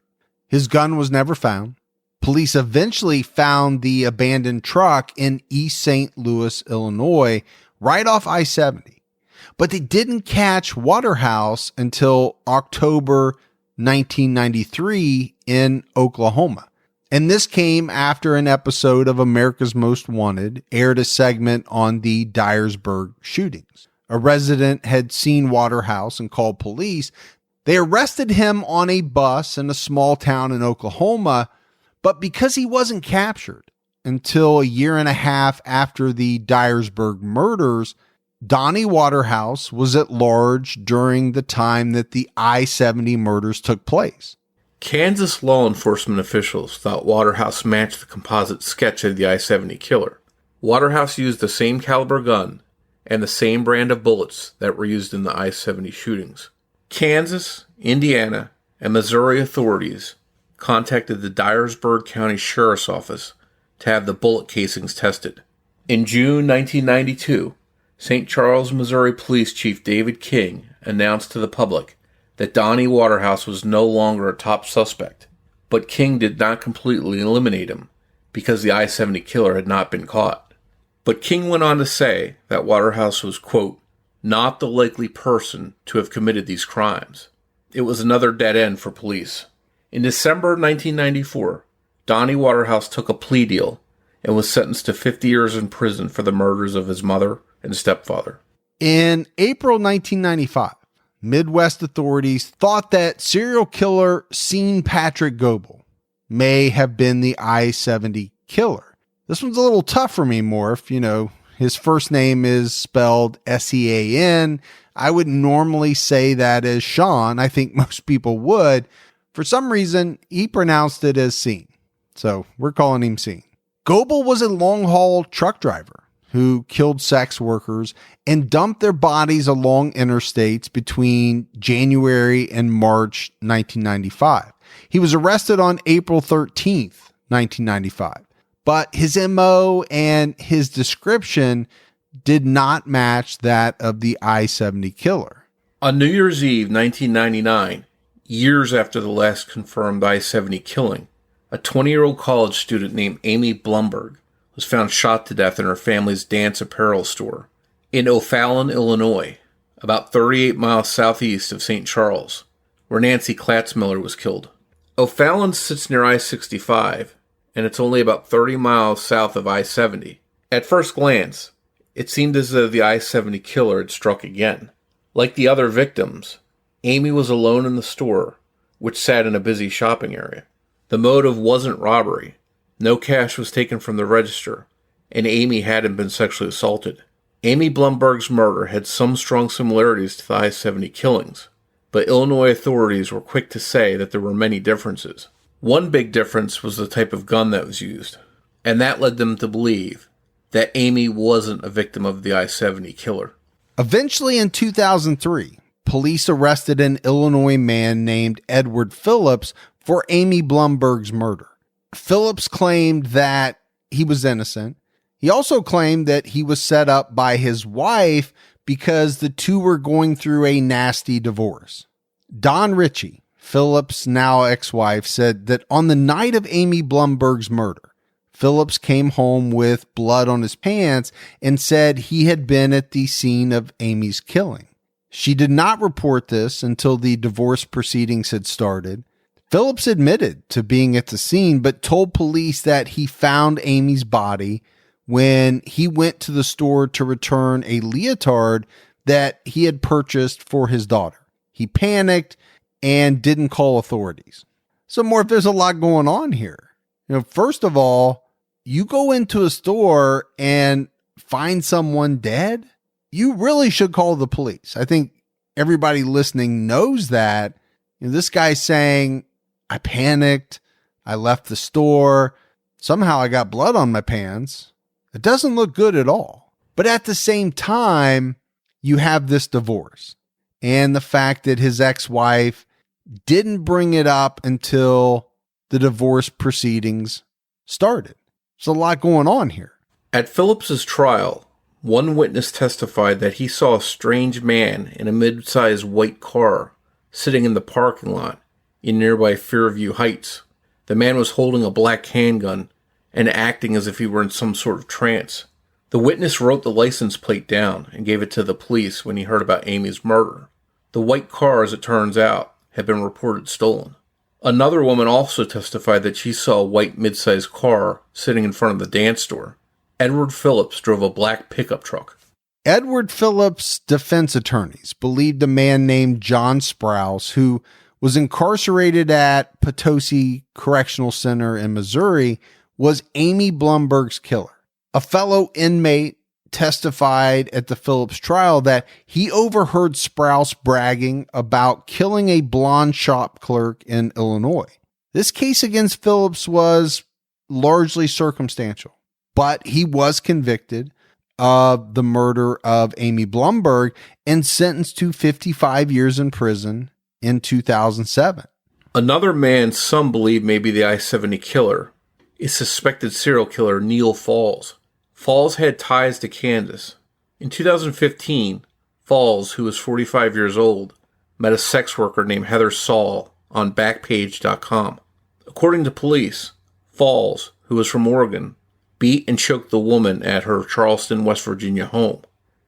His gun was never found. Police eventually found the abandoned truck in East St. Louis, Illinois, right off I-70. But they didn't catch Waterhouse until October 1993 in Oklahoma. And this came after an episode of America's Most Wanted aired a segment on the Dyersburg shootings. A resident had seen Waterhouse and called police. They arrested him on a bus in a small town in Oklahoma, but because he wasn't captured until a year and a half after the Dyersburg murders, Donnie Waterhouse was at large during the time that the I-70 murders took place. Kansas law enforcement officials thought Waterhouse matched the composite sketch of the I-70 killer. Waterhouse used the same caliber gun and the same brand of bullets that were used in the I-70 shootings. Kansas, Indiana, and Missouri authorities contacted the Dyersburg County Sheriff's Office to have the bullet casings tested. In June 1992, St. Charles, Missouri Police Chief David King announced to the public that Donnie Waterhouse was no longer a top suspect, but King did not completely eliminate him because the I-70 killer had not been caught. But King went on to say that Waterhouse was, quote, not the likely person to have committed these crimes. It was another dead end for police. In December 1994, Donnie Waterhouse took a plea deal and was sentenced to 50 years in prison for the murders of his mother and stepfather. In April 1995, Midwest authorities thought that serial killer Sean Patrick Goebel may have been the I-70 killer. This one's a little tough for me, Morf. You know, his first name is spelled S-E-A-N. I would normally say that as Sean. I think most people would. For some reason, he pronounced it as Sean. So we're calling him Sean. Goebel was a long-haul truck driver who killed sex workers and dumped their bodies along interstates between January and March 1995. He was arrested on April 13th, 1995. But his MO and his description did not match that of the I-70 killer. On New Year's Eve 1999, years after the last confirmed I-70 killing, a 20-year-old college student named Amy Blumberg was found shot to death in her family's dance apparel store in O'Fallon, Illinois, about 38 miles southeast of St. Charles, where Nancy Klatzmiller was killed. O'Fallon sits near I-65, and it's only about 30 miles south of I-70. At first glance, it seemed as though the I-70 killer had struck again. Like the other victims, Amy was alone in the store, which sat in a busy shopping area. The motive wasn't robbery. No cash was taken from the register, and Amy hadn't been sexually assaulted. Amy Blumberg's murder had some strong similarities to the I-70 killings, but Illinois authorities were quick to say that there were many differences. One big difference was the type of gun that was used, and that led them to believe that Amy wasn't a victim of the I-70 killer. Eventually in 2003, police arrested an Illinois man named Edward Phillips for Amy Blumberg's murder. Phillips claimed that he was innocent. He also claimed that he was set up by his wife because the two were going through a nasty divorce. Don Ritchie, Phillips' now ex-wife, said that on the night of Amy Blumberg's murder, Phillips came home with blood on his pants and said he had been at the scene of Amy's killing. She did not report this until the divorce proceedings had started. Phillips admitted to being at the scene, but told police that he found Amy's body when he went to the store to return a leotard that he had purchased for his daughter. He panicked and didn't call authorities. So more, if there's a lot going on here. You know, first of all, you go into a store and find someone dead, you really should call the police. I think everybody listening knows that. You know, this guy's saying, I panicked, I left the store, somehow I got blood on my pants. It doesn't look good at all. But at the same time, you have this divorce and the fact that his ex-wife didn't bring it up until the divorce proceedings started. There's a lot going on here. At Phillips's trial, one witness testified that he saw a strange man in a mid-sized white car sitting in the parking lot in nearby Fairview Heights. The man was holding a black handgun and acting as if he were in some sort of trance. The witness wrote the license plate down and gave it to the police when he heard about Amy's murder. The white car, as it turns out, had been reported stolen. Another woman also testified that she saw a white mid-sized car sitting in front of the dance store. Edward Phillips drove a black pickup truck. Edward Phillips' defense attorneys believed a man named John Sprouse, who was incarcerated at Potosi Correctional Center in Missouri, was Amy Blumberg's killer. A fellow inmate testified at the Phillips trial that he overheard Sprouse bragging about killing a blonde shop clerk in Illinois. This case against Phillips was largely circumstantial, but he was convicted of the murder of Amy Blumberg and sentenced to 55 years in prison in 2007. Another man some believe may be the I-70 killer is suspected serial killer Neil Falls. Falls had ties to Kansas. In 2015, Falls, who was 45 years old, met a sex worker named Heather Saul on Backpage.com. According to police, Falls, who was from Oregon, beat and choked the woman at her Charleston, West Virginia home.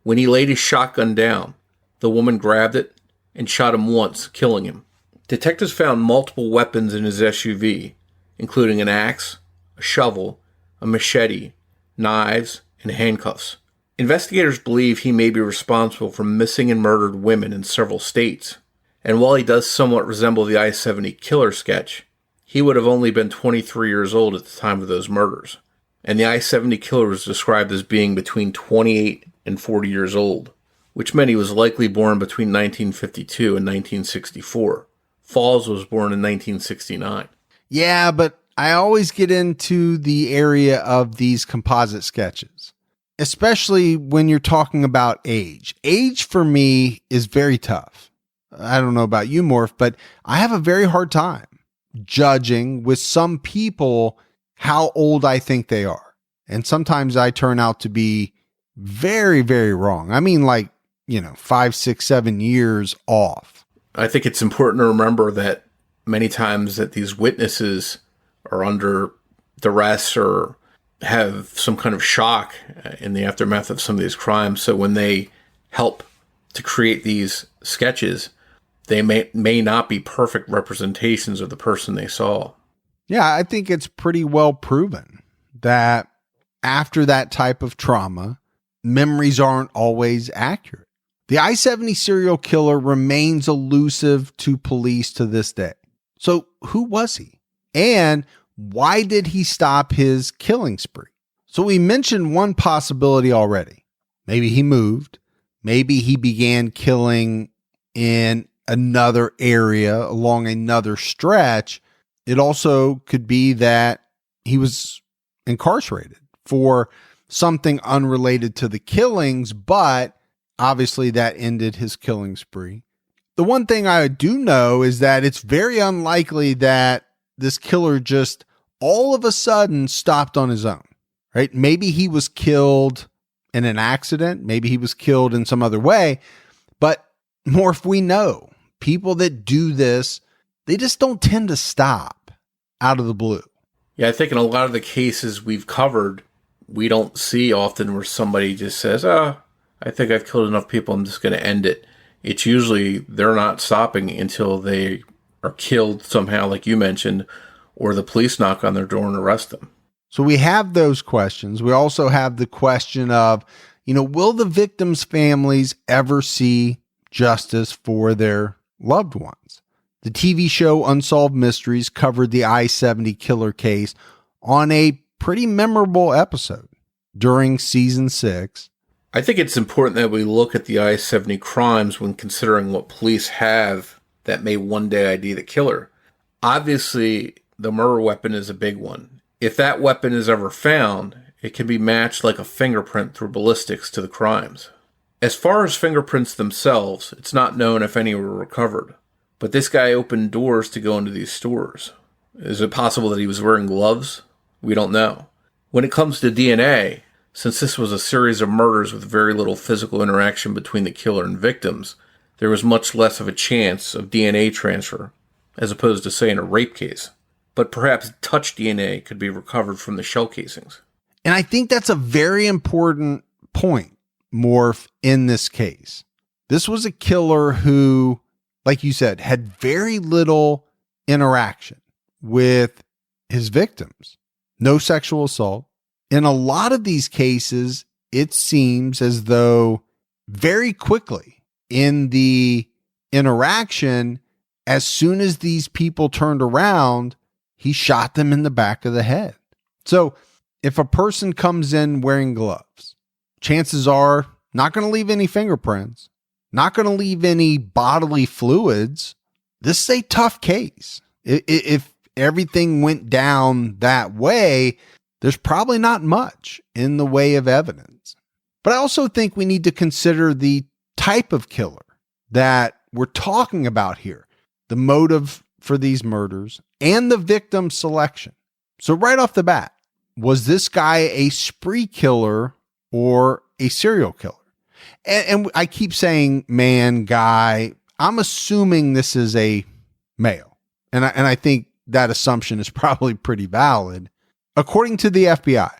When he laid his shotgun down, the woman grabbed it and shot him once, killing him. Detectives found multiple weapons in his SUV, including an axe, a shovel, a machete, knives, and handcuffs. Investigators believe he may be responsible for missing and murdered women in several states, and while he does somewhat resemble the I-70 killer sketch, he would have only been 23 years old at the time of those murders, and the I-70 killer was described as being between 28 and 40 years old, which meant he was likely born between 1952 and 1964. Falls was born in 1969. Yeah, but I always get into the area of these composite sketches, especially when you're talking about age. Age for me is very tough. I don't know about you, Morph, but I have a very hard time judging with some people how old I think they are. And sometimes I turn out to be very, very wrong. I mean, 5, 6, 7 years off. I think it's important to remember that many times that these witnesses are under duress or have some kind of shock in the aftermath of some of these crimes. So when they help to create these sketches, they may not be perfect representations of the person they saw. Yeah, I think it's pretty well proven that after that type of trauma, memories aren't always accurate. The I-70 serial killer remains elusive to police to this day. So who was he? And why did he stop his killing spree? So we mentioned one possibility already. Maybe he moved. Maybe he began killing in another area along another stretch. It also could be that he was incarcerated for something unrelated to the killings, but obviously that ended his killing spree. The one thing I do know is that it's very unlikely that this killer just all of a sudden stopped on his own, right? Maybe he was killed in an accident. Maybe he was killed in some other way. But Morph, we know people that do this, they just don't tend to stop out of the blue. Yeah, I think in a lot of the cases we've covered, we don't see often where somebody just says, I think I've killed enough people, I'm just going to end it. It's usually they're not stopping until they are killed somehow, like you mentioned, or the police knock on their door and arrest them. So we have those questions. We also have the question of, will the victims' families ever see justice for their loved ones? The TV show Unsolved Mysteries covered the I-70 killer case on a pretty memorable episode during season 6. I think it's important that we look at the I-70 crimes when considering what police have that may one day ID the killer. Obviously, the murder weapon is a big one. If that weapon is ever found, it can be matched like a fingerprint through ballistics to the crimes. As far as fingerprints themselves, it's not known if any were recovered. But this guy opened doors to go into these stores. Is it possible that he was wearing gloves? We don't know. When it comes to DNA, since this was a series of murders with very little physical interaction between the killer and victims, there was much less of a chance of DNA transfer, as opposed to, say, in a rape case. But perhaps touch DNA could be recovered from the shell casings. And I think that's a very important point, Morph, in this case. This was a killer who, like you said, had very little interaction with his victims. No sexual assault. In a lot of these cases, it seems as though very quickly in the interaction, as soon as these people turned around, he shot them in the back of the head. So if a person comes in wearing gloves, chances are not going to leave any fingerprints, not going to leave any bodily fluids. This is a tough case. If everything went down that way, there's probably not much in the way of evidence. But I also think we need to consider the type of killer that we're talking about here, the motive for these murders, and the victim selection. So right off the bat, was this guy a spree killer or a serial killer? And I keep saying man, guy. I'm assuming this is a male. And I think that assumption is probably pretty valid. According to the FBI,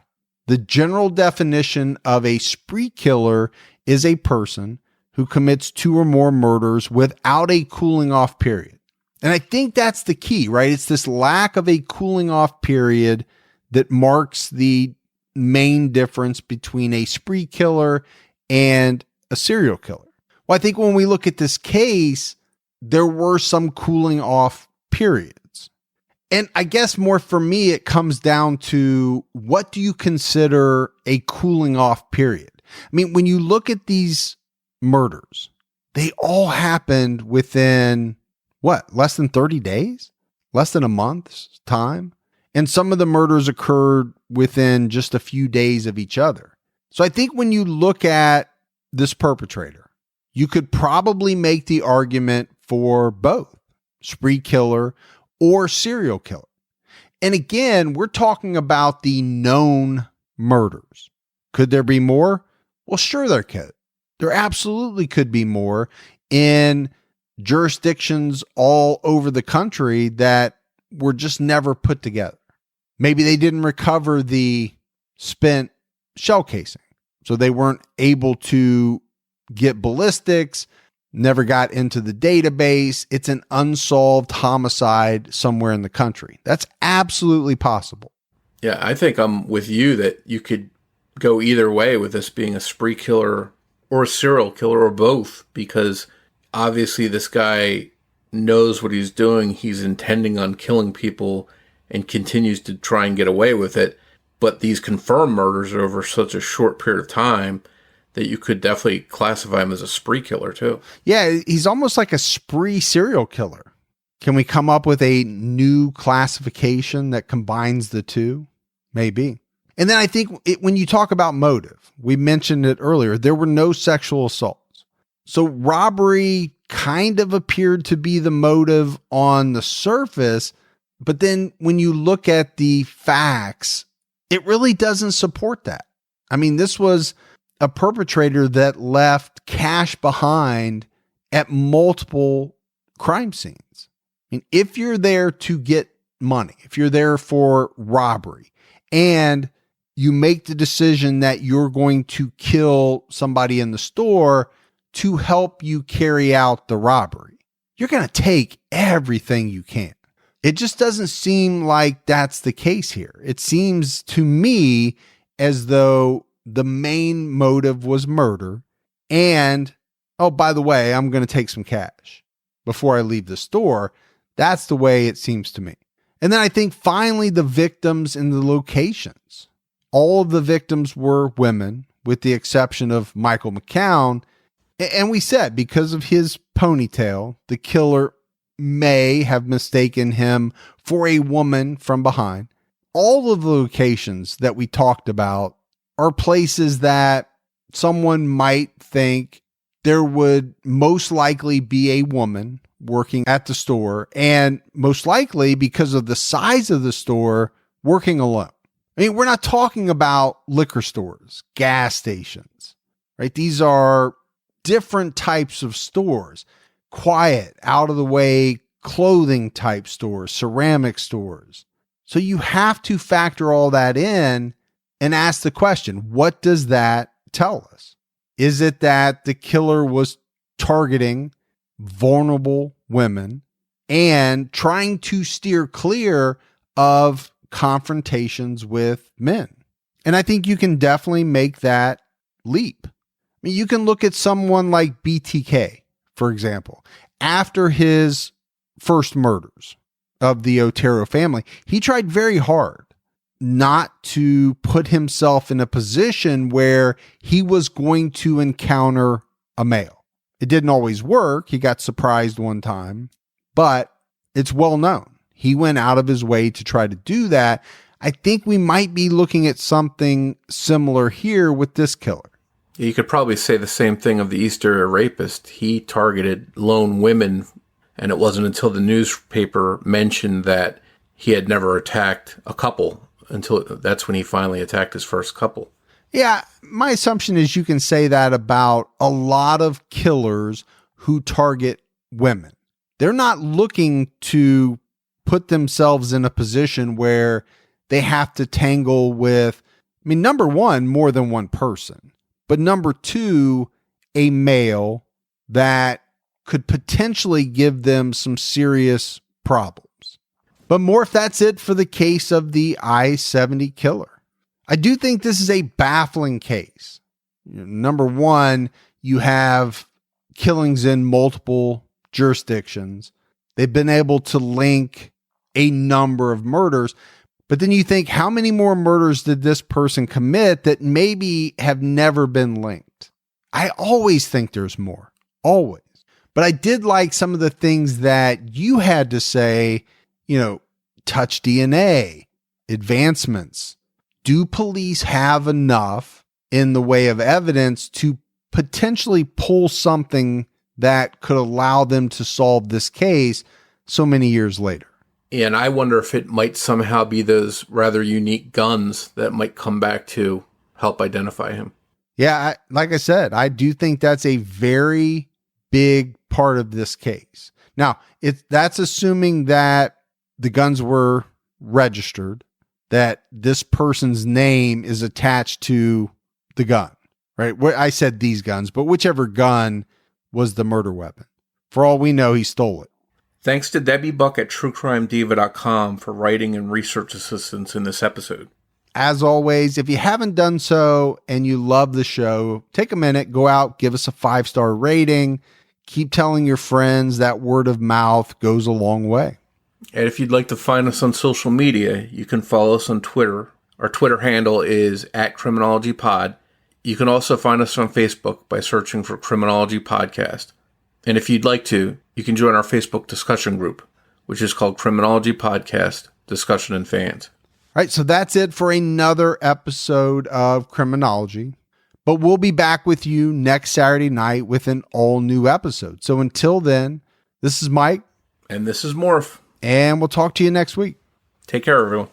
the general definition of a spree killer is a person who commits 2 or more murders without a cooling off period. And I think that's the key, right? It's this lack of a cooling off period that marks the main difference between a spree killer and a serial killer. Well, I think when we look at this case, there were some cooling off periods. And I guess more for me, it comes down to what do you consider a cooling off period? I mean, when you look at these murders, they all happened within less than 30 days, less than a month's time. And some of the murders occurred within just a few days of each other. So I think when you look at this perpetrator, you could probably make the argument for both spree killer or serial killer. And again, we're talking about the known murders. Could there be more? Well, sure there could. There absolutely could be more in jurisdictions all over the country that were just never put together. Maybe they didn't recover the spent shell casing, so they weren't able to get ballistics, never got into the database. It's an unsolved homicide somewhere in the country. That's absolutely possible. Yeah, I think I'm with you that you could go either way with this being a spree killer or a serial killer or both, because obviously this guy knows what he's doing. He's intending on killing people and continues to try and get away with it. But these confirmed murders are over such a short period of time that you could definitely classify him as a spree killer too. Yeah, he's almost like a spree serial killer. Can we come up with a new classification that combines the two? Maybe. And then I think when you talk about motive, we mentioned it earlier, there were no sexual assaults. So robbery kind of appeared to be the motive on the surface, but then when you look at the facts, it really doesn't support that. I mean, this was a perpetrator that left cash behind at multiple crime scenes. I mean, if you're there to get money, if you're there for robbery, and you make the decision that you're going to kill somebody in the store to help you carry out the robbery, you're going to take everything you can. It just doesn't seem like that's the case here. It seems to me as though the main motive was murder and, oh, by the way, I'm going to take some cash before I leave the store. That's the way it seems to me. And then I think finally the victims and the locations. All of the victims were women, with the exception of Michael McCown. And we said because of his ponytail, the killer may have mistaken him for a woman from behind. All of the locations that we talked about are places that someone might think there would most likely be a woman working at the store, and most likely because of the size of the store, working alone. I mean, we're not talking about liquor stores, gas stations, right? These are different types of stores, quiet, out of the way clothing type stores, ceramic stores. So you have to factor all that in and ask the question, what does that tell us? Is it that the killer was targeting vulnerable women and trying to steer clear of confrontations with men? And I think you can definitely make that leap. I mean, you can look at someone like BTK, for example. After his first murders of the Otero family, he tried very hard not to put himself in a position where he was going to encounter a male. It didn't always work. He got surprised one time, but it's well known. He went out of his way to try to do that. I think we might be looking at something similar here with this killer. You could probably say the same thing of the Easter rapist. He targeted lone women, and it wasn't until the newspaper mentioned that he had never attacked a couple until that's when he finally attacked his first couple. Yeah, my assumption is you can say that about a lot of killers who target women. They're not looking to put themselves in a position where they have to tangle with, I mean, number one, more than one person, but number two, a male that could potentially give them some serious problems. But Morf, that's it for the case of the I-70 killer. I do think this is a baffling case. Number one, you have killings in multiple jurisdictions. They've been able to link a number of murders, but then you think, how many more murders did this person commit that maybe have never been linked? I always think there's more, always. But I did like some of the things that you had to say, touch DNA, advancements. Do police have enough in the way of evidence to potentially pull something that could allow them to solve this case so many years later? And I wonder if it might somehow be those rather unique guns that might come back to help identify him. Yeah, like I said, I do think that's a very big part of this case. Now, that's assuming that the guns were registered, that this person's name is attached to the gun, right? I said these guns, but whichever gun was the murder weapon. For all we know, he stole it. Thanks to Debbie Buck at TrueCrimeDiva.com for writing and research assistance in this episode. As always, if you haven't done so and you love the show, take a minute, go out, give us a 5-star rating. Keep telling your friends. That word of mouth goes a long way. And if you'd like to find us on social media, you can follow us on Twitter. Our Twitter handle is @CriminologyPod. You can also find us on Facebook by searching for Criminology Podcast. And if you'd like to, you can join our Facebook discussion group, which is called Criminology Podcast Discussion and Fans. All right, so that's it for another episode of Criminology. But we'll be back with you next Saturday night with an all-new episode. So until then, this is Mike. And this is Morf. And we'll talk to you next week. Take care, everyone.